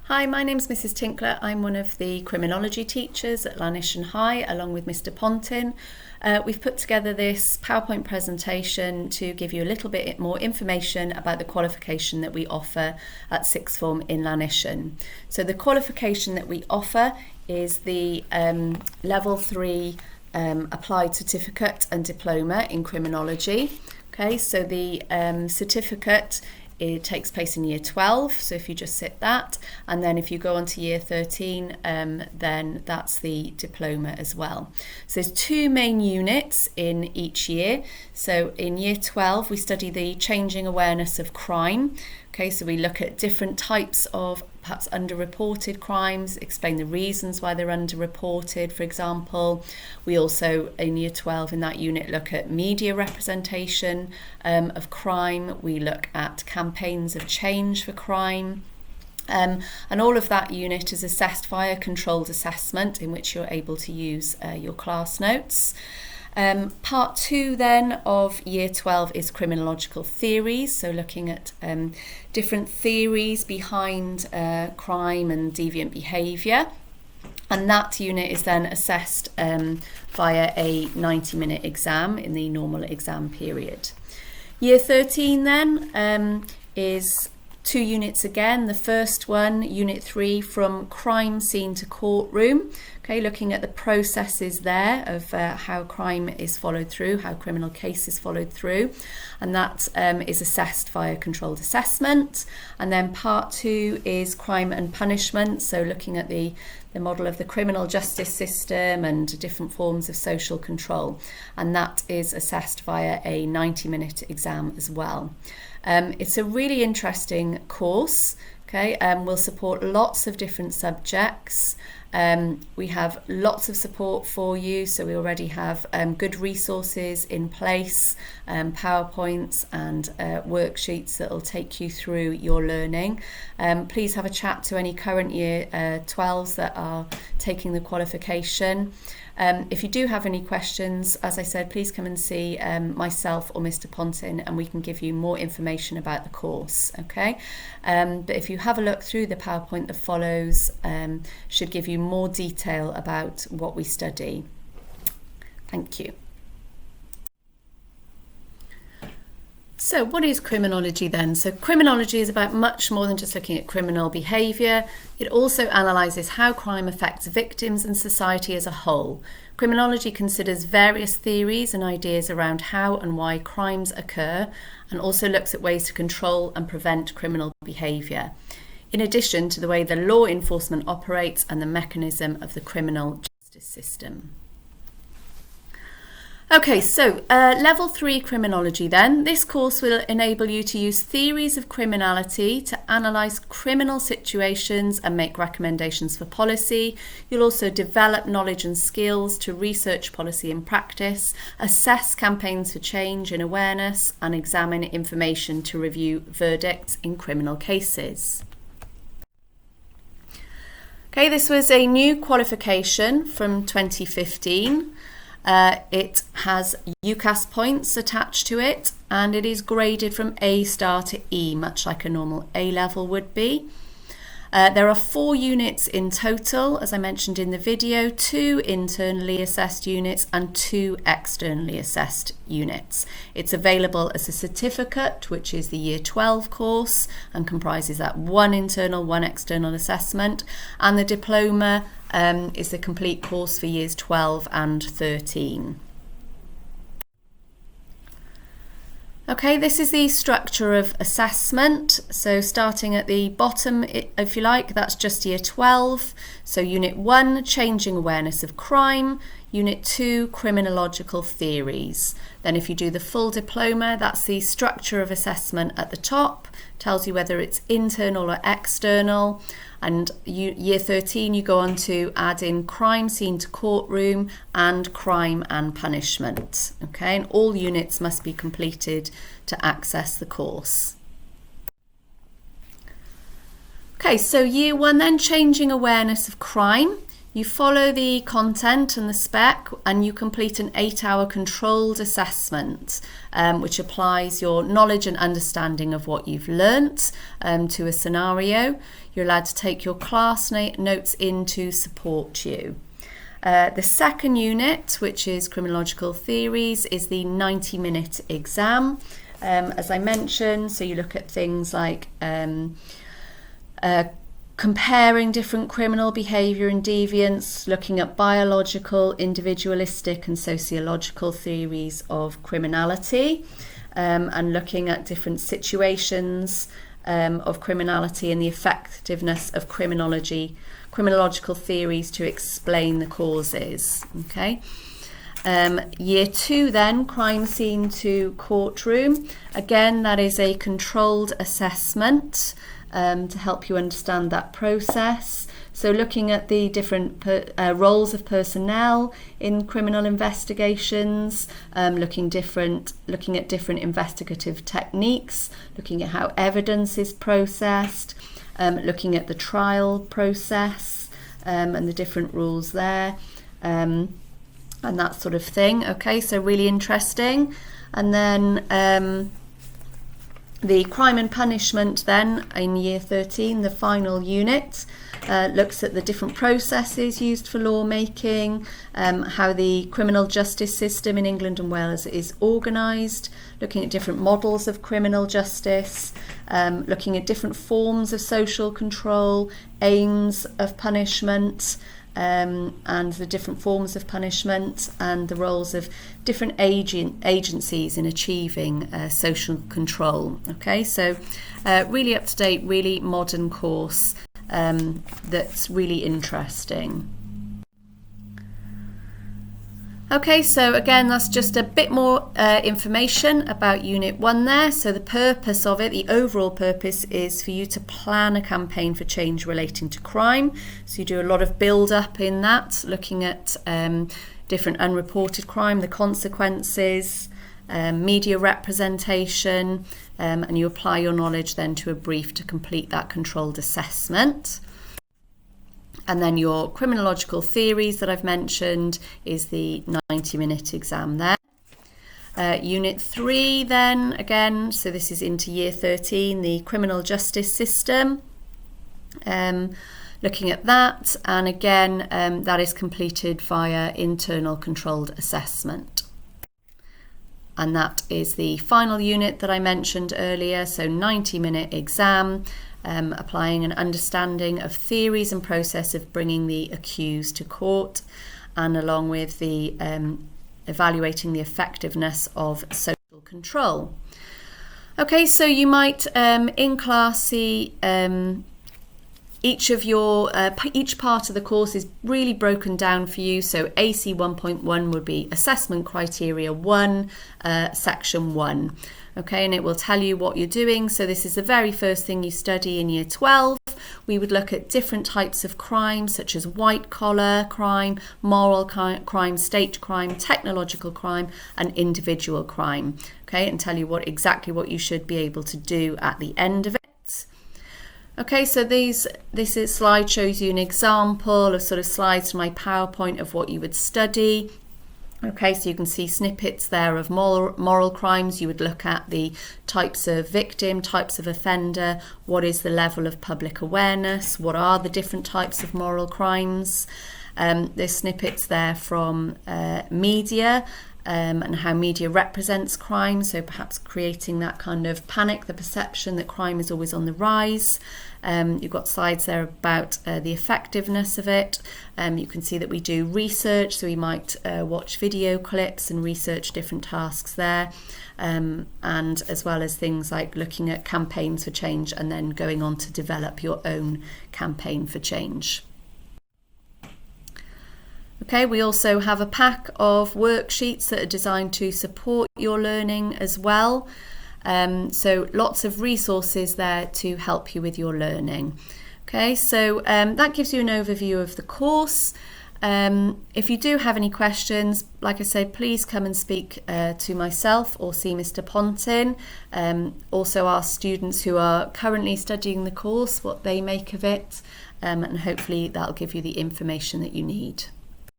Hi, my name's Mrs. Tinkler. I'm one of the criminology teachers at Llanishen High, along with Mr. Pontin. We've put together this PowerPoint presentation to give you a little bit more information about the qualification that we offer at sixth form in Llanishen. So the qualification that we offer is the Level 3 Applied Certificate and Diploma in Criminology. Okay, so the certificate, it takes place in year 12, so if you just sit that, and then if you go on to year 13, then that's the diploma as well. So there's two main units in each year. So in year 12, we study the changing awareness of crime. Okay, so we look at different types of perhaps underreported crimes, explain the reasons why they're underreported, for example. We also, in year 12, in that unit, look at media representation of crime. We look at campaigns of change for crime. And all of that unit is assessed via controlled assessment, in which you're able to use your class notes. Part 2 then of year 12 is criminological theories, so looking at different theories behind crime and deviant behaviour, and that unit is then assessed via a 90-minute exam in the normal exam period. Year 13 then is 2 units again. The first one, Unit 3, from crime scene to courtroom. Okay, looking at the processes there of how crime is followed through, how criminal case is followed through, and that is assessed via controlled assessment. And then part 2 is crime and punishment, so looking at the model of the criminal justice system and different forms of social control, and that is assessed via a 90-minute exam as well. It's a really interesting course. Okay, we'll support lots of different subjects. We have lots of support for you, so we already have good resources in place, PowerPoints and worksheets that will take you through your learning. Please have a chat to any current year 12s that are taking the qualification. If you do have any questions, as I said, please come and see myself or Mr. Pontin, and we can give you more information about the course, okay? But if you have a look through the PowerPoint that follows, should give you more detail about what we study. Thank you. So what is criminology then? So criminology is about much more than just looking at criminal behaviour. It also analyses how crime affects victims and society as a whole. Criminology considers various theories and ideas around how and why crimes occur, and also looks at ways to control and prevent criminal behaviour, in addition to the way the law enforcement operates and the mechanism of the criminal justice system. Okay, so Level 3 Criminology then. This course will enable you to use theories of criminality to analyse criminal situations and make recommendations for policy. You'll also develop knowledge and skills to research policy and practice, assess campaigns for change and awareness, and examine information to review verdicts in criminal cases. Okay, this was a new qualification from 2015. It has UCAS points attached to it, and it is graded from A star to E, much like a normal A level would be. There are 4 units in total, as I mentioned in the video, 2 internally assessed units and 2 externally assessed units. It's available as a certificate, which is the year 12 course and comprises that 1 internal, 1 external assessment, and the diploma is the complete course for years 12 and 13. Okay, this is the structure of assessment. So starting at the bottom, if you like, that's just year 12. So Unit 1, Changing Awareness of Crime. Unit 2, Criminological Theories. Then if you do the full diploma, that's the structure of assessment at the top. Tells you whether it's internal or external. And year 13, you go on to add in crime scene to courtroom and crime and punishment. Okay, and all units must be completed to access the course. Okay, so year 1 then, Changing Awareness of Crime. You follow the content and the spec, and you complete an 8-hour controlled assessment, which applies your knowledge and understanding of what you've learnt to a scenario. You're allowed to take your class notes in to support you. The second unit, which is Criminological Theories, is the 90-minute exam. As I mentioned, so you look at things like comparing different criminal behaviour and deviance, looking at biological, individualistic and sociological theories of criminality, and looking at different situations of criminality and the effectiveness of criminological theories to explain the causes. Okay. Year 2 then, crime scene to courtroom. Again, that is a controlled assessment to help you understand that process. So looking at the different roles of personnel in criminal investigations, looking at different investigative techniques, looking at how evidence is processed, looking at the trial process and the different rules there, and that sort of thing. Okay, so really interesting. And then the crime and punishment then in year 13, the final unit, looks at the different processes used for lawmaking, how the criminal justice system in England and Wales is organised, looking at different models of criminal justice, looking at different forms of social control, aims of punishment, and the different forms of punishment and the roles of different agencies in achieving social control. Okay, so really up to date, really modern course that's really interesting. Okay, so again, that's just a bit more information about Unit 1 there. So the purpose of it, the overall purpose, is for you to plan a campaign for change relating to crime. So you do a lot of build-up in that, looking at different unreported crime, the consequences, media representation, and you apply your knowledge then to a brief to complete that controlled assessment. And then your criminological theories that I've mentioned is the 90-minute exam there. Unit 3 then, again, so this is into year 13, the criminal justice system. Looking at that, and again, that is completed via internal controlled assessment. And that is the final unit that I mentioned earlier, so 90-minute exam. Applying an understanding of theories and process of bringing the accused to court, and along with the evaluating the effectiveness of social control. Okay, so you might in class see each part of the course is really broken down for you. So AC 1.1 would be assessment criteria 1, section 1. Okay, and it will tell you what you're doing. So this is the very first thing you study in year 12. We would look at different types of crime, such as white collar crime, moral crime, state crime, technological crime, and individual crime. Okay, and tell you exactly what you should be able to do at the end of it. Okay, so this slide shows you an example of sort of slides from my PowerPoint of what you would study. Okay, so you can see snippets there of moral crimes. You would look at the types of victim, types of offender, what is the level of public awareness, what are the different types of moral crimes. There's snippets there from media and how media represents crime, so perhaps creating that kind of panic, the perception that crime is always on the rise. You've got slides there about the effectiveness of it. You can see that we do research, so we might watch video clips and research different tasks there, and as well as things like looking at campaigns for change and then going on to develop your own campaign for change. Okay, we also have a pack of worksheets that are designed to support your learning as well. So lots of resources there to help you with your learning. Okay, so that gives you an overview of the course. If you do have any questions, like I said, please come and speak to myself or see Mr. Pontin. Also ask students who are currently studying the course what they make of it. and hopefully that'll give you the information that you need.